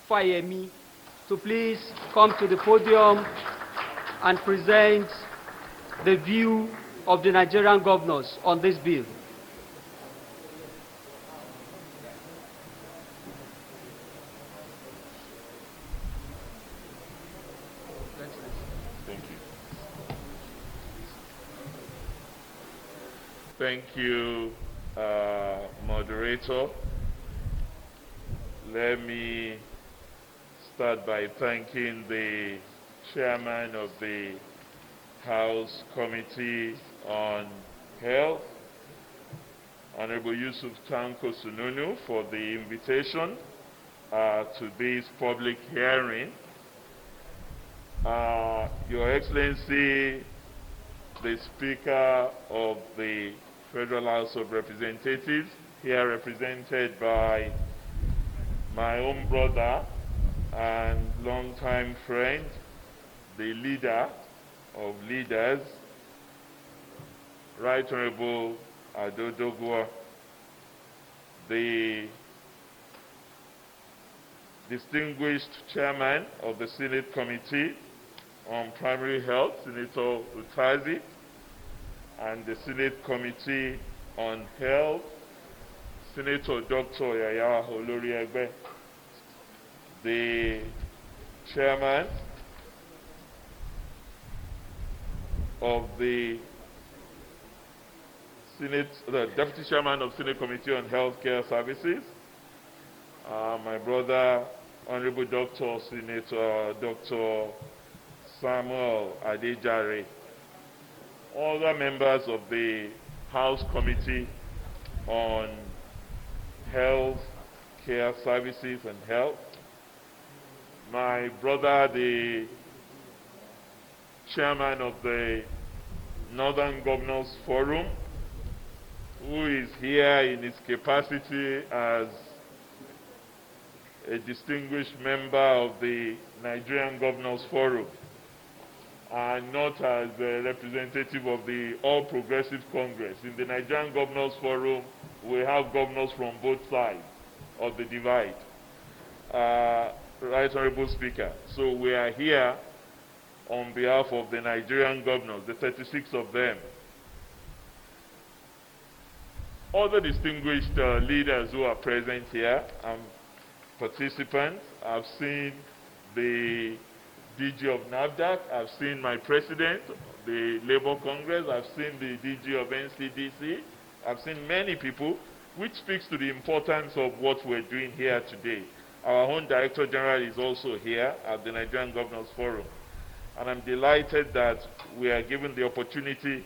Fayemi to please come to the podium and present the view of the Nigerian governors on this bill. Thank you, moderator. Let me start by thanking the chairman of the House Committee on Health, Honorable Yusuf Tanko Sununu, for the invitation to this public hearing. Your Excellency, the Speaker of the Federal House of Representatives, here represented by my own brother and longtime friend, the leader of leaders, Right Honorable Adodogwa, the distinguished chairman of the Senate Committee on Primary Health, Senator Utazi, and the Senate Committee on Health, Senator Dr. Yaya Oloriegbe, the chairman of the Senate, the Deputy Chairman of Senate Committee on Healthcare Services, my brother, Honorable Dr. Senator Dr. Samuel Adejare, other members of the House Committee on Health Care Services and Health, my brother, the chairman of the Northern Governors Forum, who is here in his capacity as a distinguished member of the Nigerian Governors Forum, and not as a representative of the All Progressive Congress. In the Nigerian Governors Forum, we have governors from both sides of the divide. Right Honorable Speaker, so we are here on behalf of the Nigerian governors, the 36 of them. Other distinguished leaders who are present here and participants, I've seen the DG of NAFDAC, I've seen my president, the Labour Congress, I've seen the DG of NCDC, I've seen many people, which speaks to the importance of what we're doing here today. Our own Director General is also here at the Nigerian Governors Forum. And I'm delighted that we are given the opportunity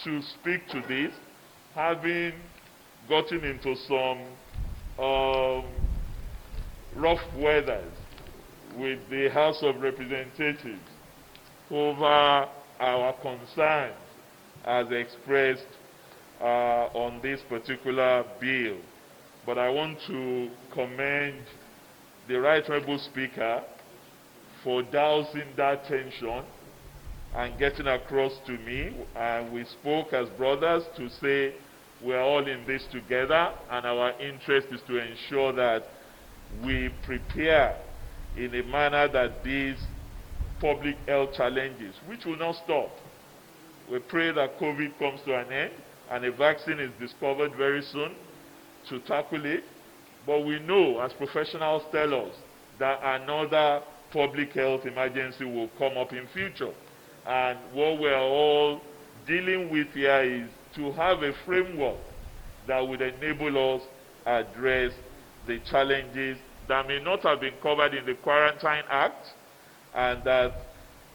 to speak to this, having gotten into some rough weathers with the House of Representatives over our concerns as expressed on this particular bill. But I want to commend the Right Honorable Speaker for dousing that tension and getting across to me. And we spoke as brothers to say we're all in this together, and our interest is to ensure that we prepare in a manner that these public health challenges, which will not stop. We pray that COVID comes to an end and a vaccine is discovered very soon to tackle it. But we know, as professionals tell us, that another public health emergency will come up in future. And what we're all dealing with here is to have a framework that would enable us address the challenges that may not have been covered in the Quarantine Act, and that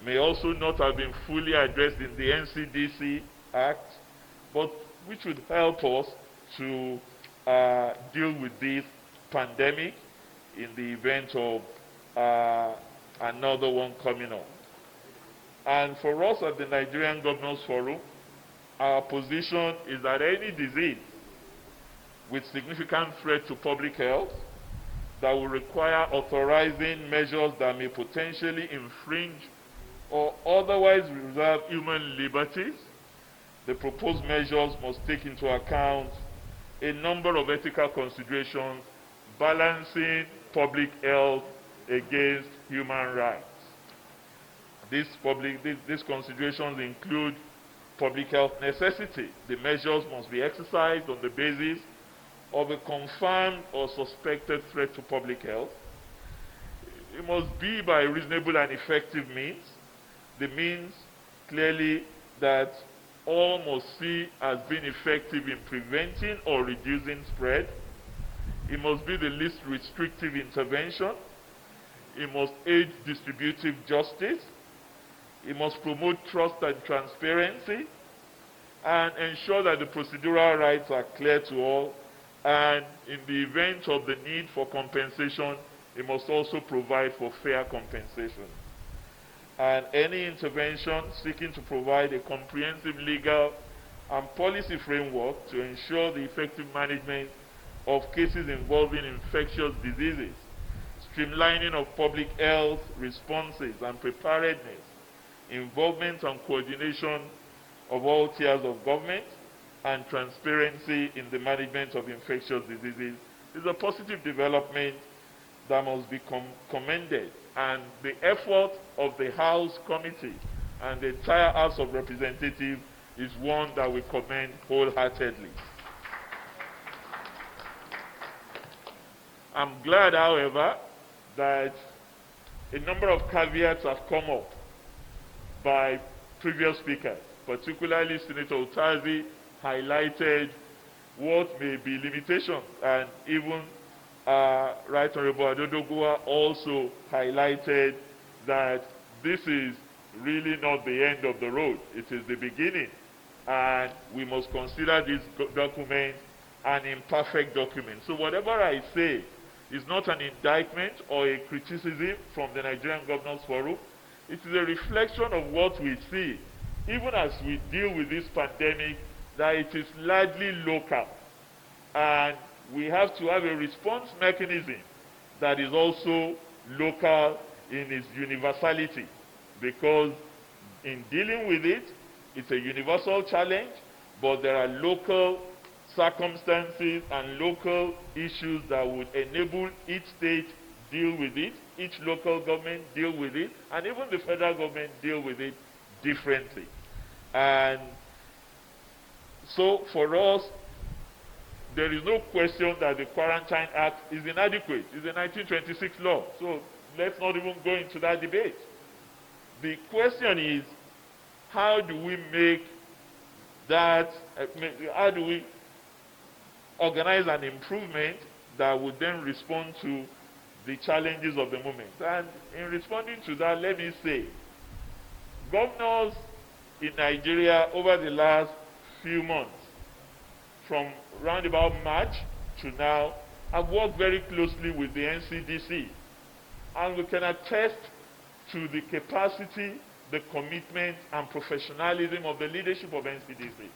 may also not have been fully addressed in the NCDC Act, but which would help us to deal with this pandemic in the event of another one coming up. And for us at the Nigerian Governors Forum, our position is that any disease with significant threat to public health that will require authorizing measures that may potentially infringe or otherwise reserve human liberties, the proposed measures must take into account a number of ethical considerations balancing public health against human rights. These considerations include public health necessity. The measures must be exercised on the basis of a confirmed or suspected threat to public health. It must be by reasonable and effective means. The means clearly that all must see as being effective in preventing or reducing spread. It must be the least restrictive intervention. It must aid distributive justice. It must promote trust and transparency and ensure that the procedural rights are clear to all. And in the event of the need for compensation, it must also provide for fair compensation. And any intervention seeking to provide a comprehensive legal and policy framework to ensure the effective management of cases involving infectious diseases, streamlining of public health responses and preparedness, involvement and coordination of all tiers of government, and transparency in the management of infectious diseases is a positive development that must be commended. And the effort of the House Committee and the entire House of Representatives is one that we commend wholeheartedly. I'm glad, however, that a number of caveats have come up by previous speakers, particularly Senator Utazi highlighted what may be limitations, and even Right Honorable Adodogwa also highlighted that this is really not the end of the road. It is the beginning, and we must consider this document an imperfect document. So whatever I say is not an indictment or a criticism from the Nigerian Governors Forum. It is a reflection of what we see, even as we deal with this pandemic, that it is largely local. And we have to have a response mechanism that is also local in its universality, because in dealing with it, it's a universal challenge, but there are local circumstances and local issues that would enable each state deal with it, each local government deal with it, and even the federal government deal with it differently. And so for us, there is no question that the Quarantine Act is inadequate. It's a 1926 law, so let's not even go into that debate. The question is, how do we make that, how do we organize an improvement that would then respond to the challenges of the moment? And in responding to that, let me say, governors in Nigeria over the last few months, from round about March to now, have worked very closely with the NCDC. And we can attest to the capacity, the commitment, and professionalism of the leadership of NCDC.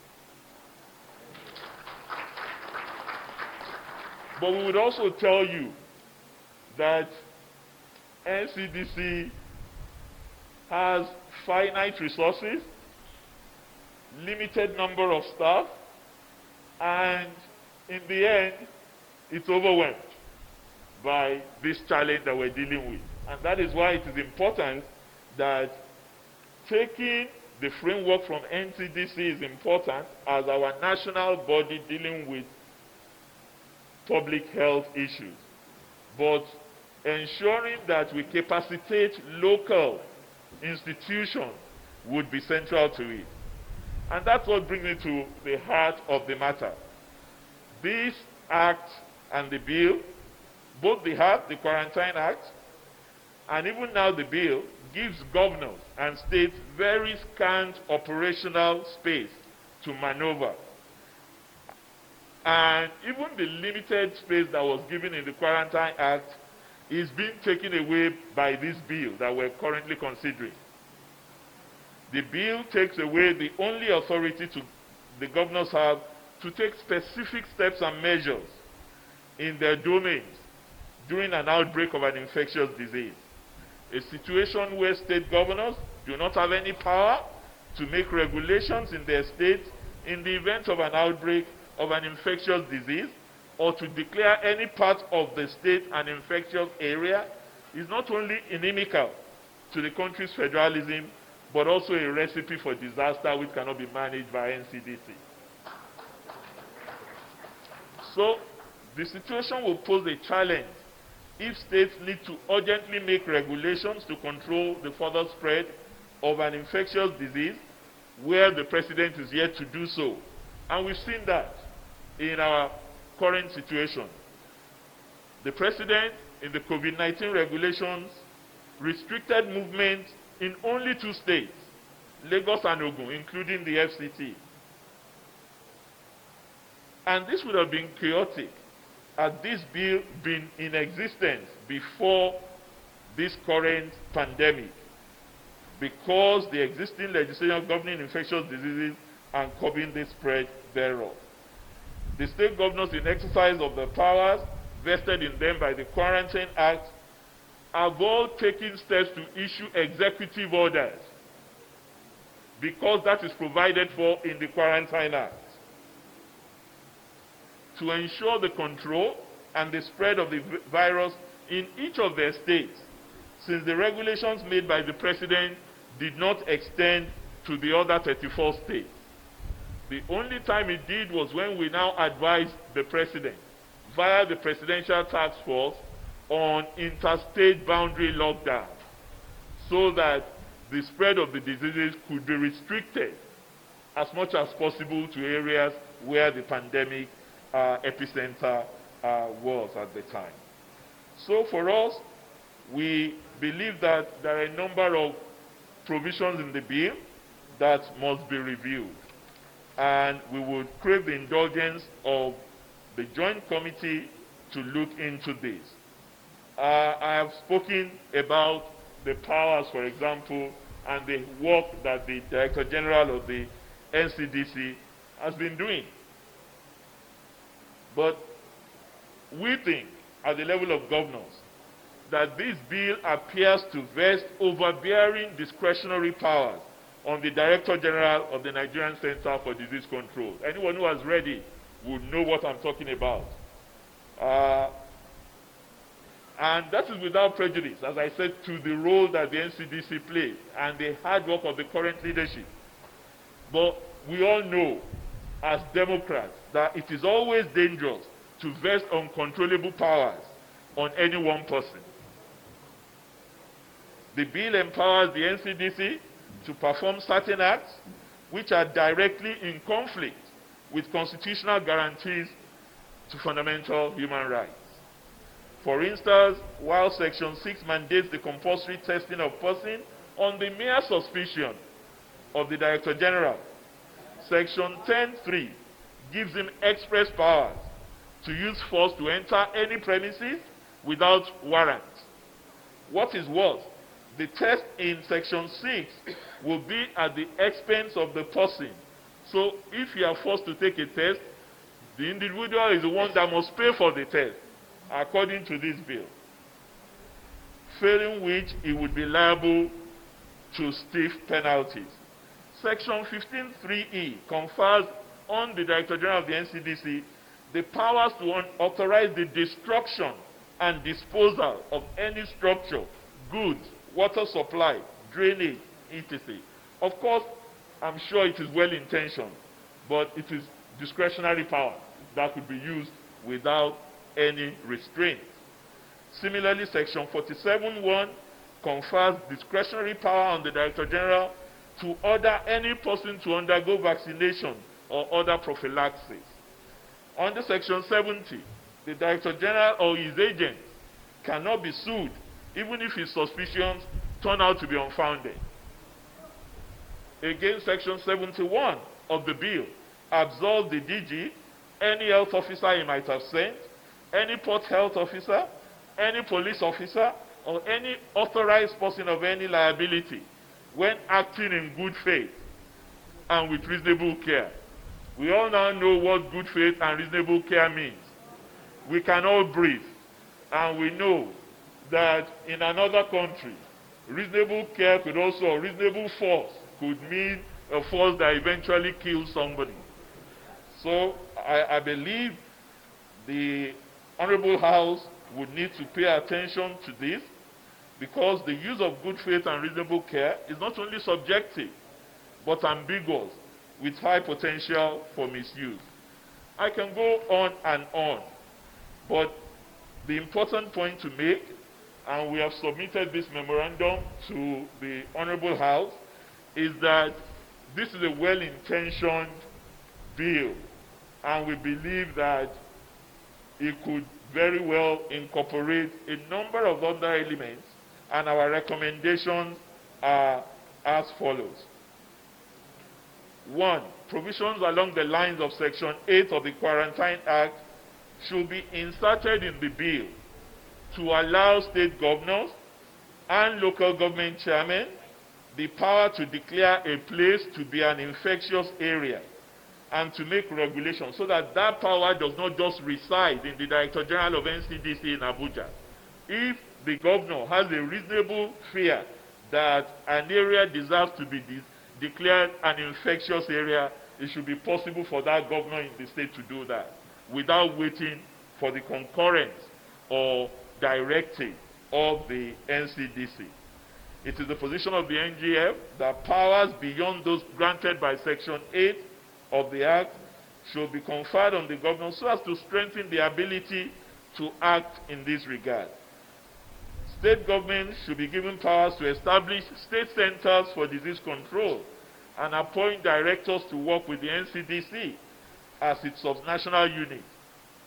But we would also tell you that NCDC has finite resources, limited number of staff, and in the end, it's overwhelmed by this challenge that we're dealing with. And that is why it is important that taking the framework from NCDC is important as our national body dealing with public health issues. But ensuring that we capacitate local institutions would be central to it. And that's what brings me to the heart of the matter. This act and the bill, both the Act, the Quarantine Act, and even now the bill, gives governors and states very scant operational space to maneuver. And even the limited space that was given in the Quarantine Act is being taken away by this bill that we're currently considering. The bill takes away the only authority the governors have to take specific steps and measures in their domains during an outbreak of an infectious disease. A situation where state governors do not have any power to make regulations in their states in the event of an outbreak of an infectious disease, or to declare any part of the state an infectious area is not only inimical to the country's federalism, but also a recipe for disaster which cannot be managed by NCDC. So, the situation will pose a challenge if states need to urgently make regulations to control the further spread of an infectious disease where the president is yet to do so. And we've seen that in our current situation. The president, in the COVID-19 regulations, restricted movement in only 2 states, Lagos and Ogun, including the FCT. And this would have been chaotic had this bill been in existence before this current pandemic, because the existing legislation governing infectious diseases and curbing the spread thereof. The state governors, in exercise of the powers vested in them by the Quarantine Act, have all taken steps to issue executive orders, because that is provided for in the Quarantine Act, to ensure the control and the spread of the virus in each of their states, since the regulations made by the president did not extend to the other 34 states. The only time it did was when we now advised the president via the Presidential Task Force on interstate boundary lockdown, so that the spread of the diseases could be restricted as much as possible to areas where the pandemic epicenter was at the time. So for us, we believe that there are a number of provisions in the bill that must be reviewed, and we would crave the indulgence of the Joint Committee to look into this. I have spoken about the powers, for example, and the work that the Director General of the NCDC has been doing. But we think, at the level of governors, that this bill appears to vest overbearing discretionary powers on the Director General of the Nigerian Center for Disease Control. Anyone who has read it would know what I'm talking about. And that is without prejudice, as I said, to the role that the NCDC plays and the hard work of the current leadership. But we all know, as Democrats, that it is always dangerous to vest uncontrollable powers on any one person. The bill empowers the NCDC to perform certain acts which are directly in conflict with constitutional guarantees to fundamental human rights. For instance, while Section 6 mandates the compulsory testing of persons on the mere suspicion of the Director General, Section 10(3) gives him express powers to use force to enter any premises without warrant. What is worse, the test in Section 6 will be at the expense of the person. So if you are forced to take a test, the individual is the one that must pay for the test, according to this bill, failing which he would be liable to stiff penalties. Section 15(3)(e) confers on the Director General of the NCDC the powers to authorize the destruction and disposal of any structure, goods, water supply, drainage, etc. Of course, I'm sure it is well-intentioned, but it is discretionary power that could be used without any restraint. Similarly, Section 47(1) confers discretionary power on the Director General to order any person to undergo vaccination or other prophylaxis. Under Section 70, the Director General or his agent cannot be sued even if his suspicions turn out to be unfounded. Again, Section 71 of the bill absolves the DG, any health officer he might have sent, any port health officer, any police officer, or any authorized person of any liability when acting in good faith and with reasonable care. We all now know what good faith and reasonable care means. We can all breathe, and we know that in another country, reasonable care could also, or reasonable force, could mean a force that eventually kills somebody. So I believe The Honorable House would need to pay attention to this, because the use of good faith and reasonable care is not only subjective, but ambiguous, with high potential for misuse. I can go on, but the important point to make, and we have submitted this memorandum to the Honorable House, is that this is a well-intentioned bill, and we believe that it could very well incorporate a number of other elements, and our recommendations are as follows. 1. Provisions along the lines of Section 8 of the Quarantine Act should be inserted in the bill to allow state governors and local government chairmen the power to declare a place to be an infectious area and to make regulations, so that that power does not just reside in the Director General of NCDC in Abuja. If the governor has a reasonable fear that an area deserves to be declared an infectious area, it should be possible for that governor in the state to do that without waiting for the concurrence or directive of the NCDC. It is the position of the NGF that powers beyond those granted by Section 8 of the Act should be conferred on the governor so as to strengthen the ability to act in this regard. State governments should be given powers to establish state centers for disease control and appoint directors to work with the NCDC as its subnational unit.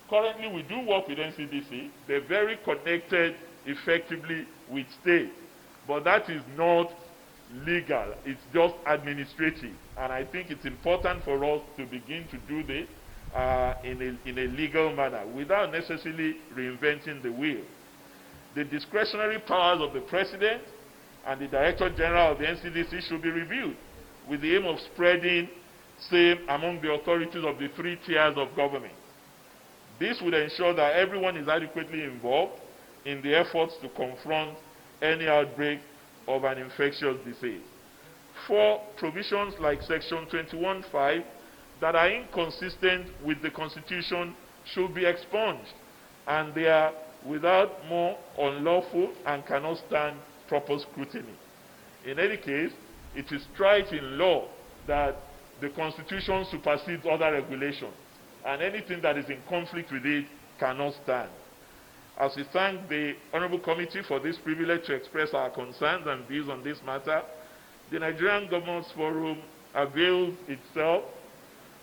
Currently, we do work with NCDC. They're very connected effectively with states, but that is not legal. It's just administrative, and I think it's important for us to begin to do this in a legal manner without necessarily reinventing the wheel. The discretionary powers of the President and the Director General of the NCDC should be reviewed with the aim of spreading same among the authorities of the 3 tiers of government. This would ensure that everyone is adequately involved in the efforts to confront any outbreak of an infectious disease. 4. Provisions like Section 21(5) that are inconsistent with the Constitution should be expunged, and they are without more unlawful and cannot stand proper scrutiny. In any case, it is trite in law that the Constitution supersedes other regulations, and anything that is in conflict with it cannot stand. As we thank the Honorable Committee for this privilege to express our concerns and views on this matter, the Nigerian Governors Forum avails itself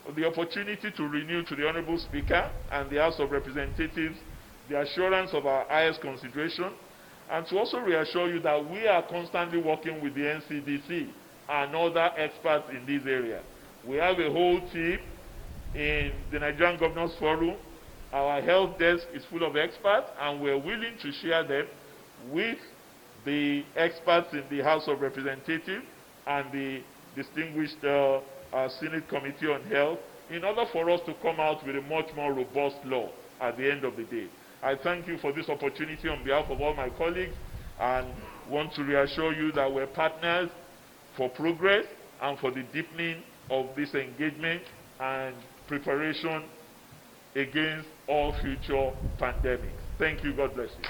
of the opportunity to renew to the Honorable Speaker and the House of Representatives the assurance of our highest consideration, and to also reassure you that we are constantly working with the NCDC and other experts in this area. We have a whole team in the Nigerian Governors Forum. Our health desk is full of experts, and we're willing to share them with the experts in the House of Representatives and the distinguished Senate Committee on Health in order for us to come out with a much more robust law at the end of the day. I thank you for this opportunity on behalf of all my colleagues, and want to reassure you that we're partners for progress and for the deepening of this engagement and preparation against all future pandemics. Thank you. God bless you.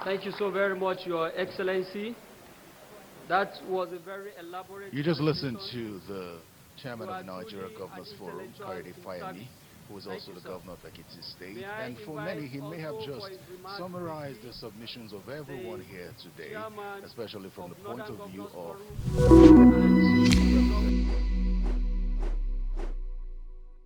Thank you so very much, Your Excellency. That was a very elaborate... You just listened to the chairman of the Nigeria Governors Forum, Fayemi, who is also the governor of Ekiti State. And for many, he may have just summarized the submissions of everyone here today, especially from the point of view of